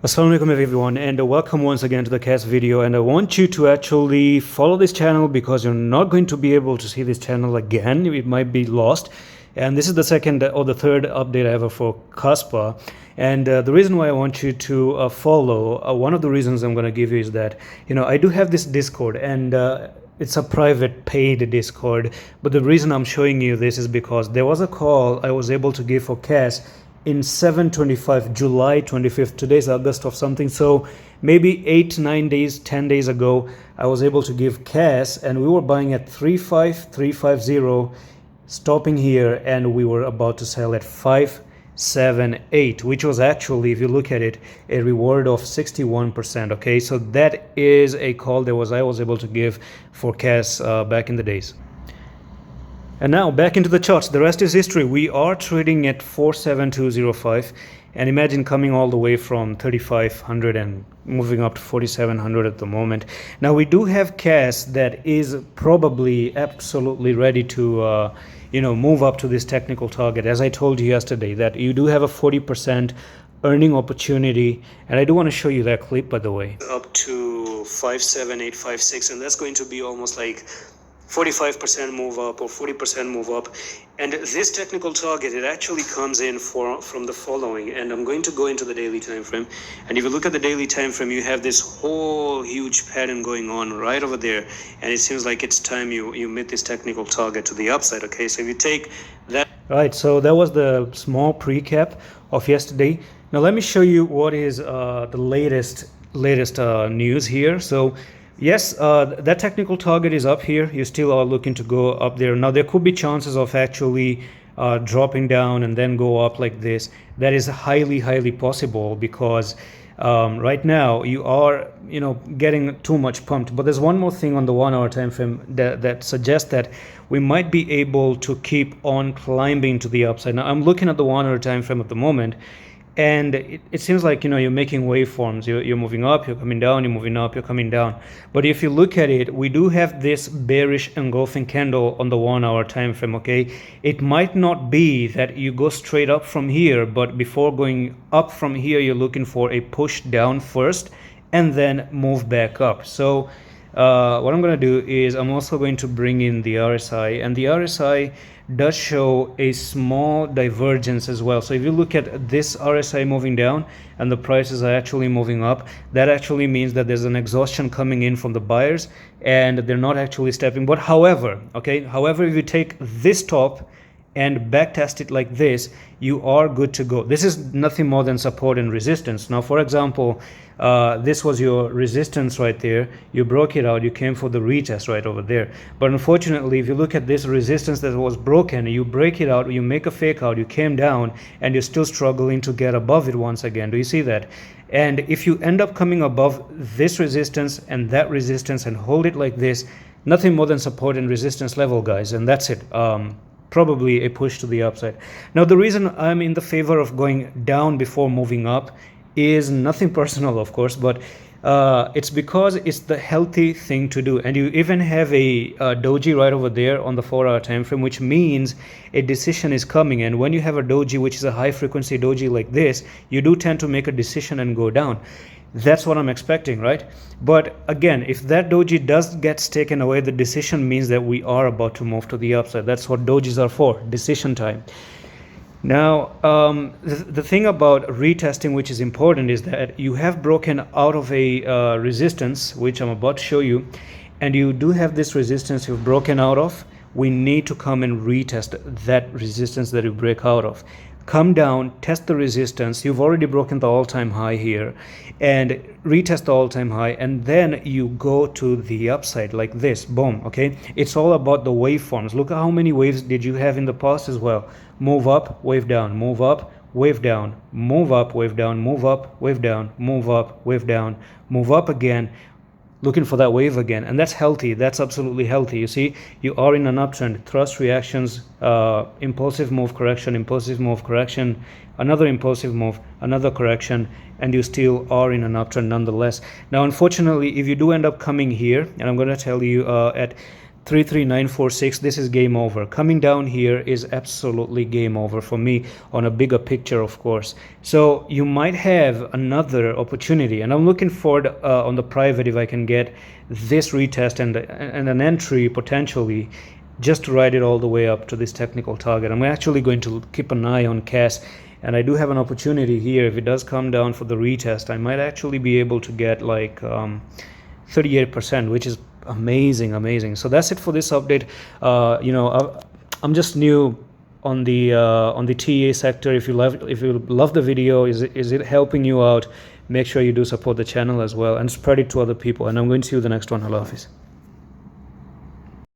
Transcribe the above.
Assalamualaikum everyone, and welcome once again to the cast video. And I want you to actually follow this channel because you're not going to be able to see this channel again. It might be lost. And this is the second or the third update ever for Kaspa. And the reason why I want you to follow, one of the reasons I'm going to give you is that, I do have this Discord, and it's a private paid Discord. But the reason I'm showing you this is because there was a call I was able to give for cash in 7/25, July 25th. Today's August of something, so maybe 8-9 days, 10 days ago, I was able to give cash, and we were buying at 35350, stopping here, and we were about to sell at 578, which was actually, if you look at it, a reward of 61%. Okay, so that is a call I was able to give for cash back in the days. And now back into the charts. The rest is history. We are trading at 47205, and imagine coming all the way from 3500 and moving up to 4700 at the moment. Now we do have cash that is probably absolutely ready to move up to this technical target. As I told you yesterday, that you do have a 40% earning opportunity, and I do want to show you that clip, by the way, up to 57856, and that's going to be almost like 45% move up or 40% move up. And this technical target, it actually comes in from the following, and I'm going to go into the daily time frame. And if you look at the daily time frame, you have this whole huge pattern going on right over there, and it seems like it's time you meet this technical target to the upside. Okay, so if you take that, right, so that was the small pre-cap of yesterday. Now let me show you what is the latest news here. So yes, that technical target is up here. You still are looking to go up there. Now there could be chances of actually dropping down and then go up like this. That is highly possible because right now you are getting too much pumped. But there's one more thing on the 1 hour time frame that suggests that we might be able to keep on climbing to the upside. Now I'm looking at the 1 hour time frame at the moment, and it seems like you're making waveforms. You're moving up, you're coming down, you're moving up, you're coming down. But if you look at it, we do have this bearish engulfing candle on the 1 hour time frame. Okay, it might not be that you go straight up from here, but before going up from here, you're looking for a push down first and then move back up. So what I'm going to do is I'm also going to bring in the RSI, and the RSI does show a small divergence as well. So if you look at this RSI moving down and the prices are actually moving up, that actually means that there's an exhaustion coming in from the buyers and they're not actually stepping. But however, if you take this top and backtest it like this, you are good to go. This is nothing more than support and resistance. Now, for example, this was your resistance right there. You broke it out, you came for the retest right over there. But unfortunately, if you look at this resistance that was broken, you break it out, you make a fake out, you came down, and you're still struggling to get above it once again. Do you see that? And if you end up coming above this resistance and that resistance and hold it like this, nothing more than support and resistance level, guys, and that's it. Probably a push to the upside. Now the reason I'm in the favor of going down before moving up is nothing personal, of course, but it's because it's the healthy thing to do. And you even have a doji right over there on the 4 hour time frame, which means a decision is coming. And when you have a doji, which is a high frequency doji like this, you do tend to make a decision and go down. That's what I'm expecting, right? But again, if that doji does get taken away, the decision means that we are about to move to the upside. That's what dojis are for, decision time. Now, the thing about retesting, which is important, is that you have broken out of a resistance, which I'm about to show you, and you do have this resistance you've broken out of. We need to come and retest that resistance that you break out of. Come down, test the resistance. You've already broken the all-time high here, and retest the all-time high, and then you go to the upside like this. Boom. Okay, it's all about the waveforms. Look at how many waves did you have in the past as well. Move up, wave down, move up, wave down, move up, wave down, move up, wave down, move up, wave down, move up again, looking for that wave again. And that's healthy. That's absolutely healthy. You see, you are in an uptrend. Thrust reactions, impulsive move correction, another impulsive move, another correction, and you still are in an uptrend nonetheless. Now, unfortunately, if you do end up coming here, and I'm going to tell you at 33946, this is game over. Coming down here is absolutely game over for me on a bigger picture, of course. So you might have another opportunity, and I'm looking forward on the private if I can get this retest and an entry potentially, just to ride it all the way up to this technical target. I'm actually going to keep an eye on CAS, and I do have an opportunity here. If it does come down for the retest, I might actually be able to get like 38%, which is amazing. So that's it for this update. I'm just new on the TA sector. If you love the video, is it helping you out, make sure you do support the channel as well and spread it to other people. And I'm going to see you the next one. Allah Hafiz.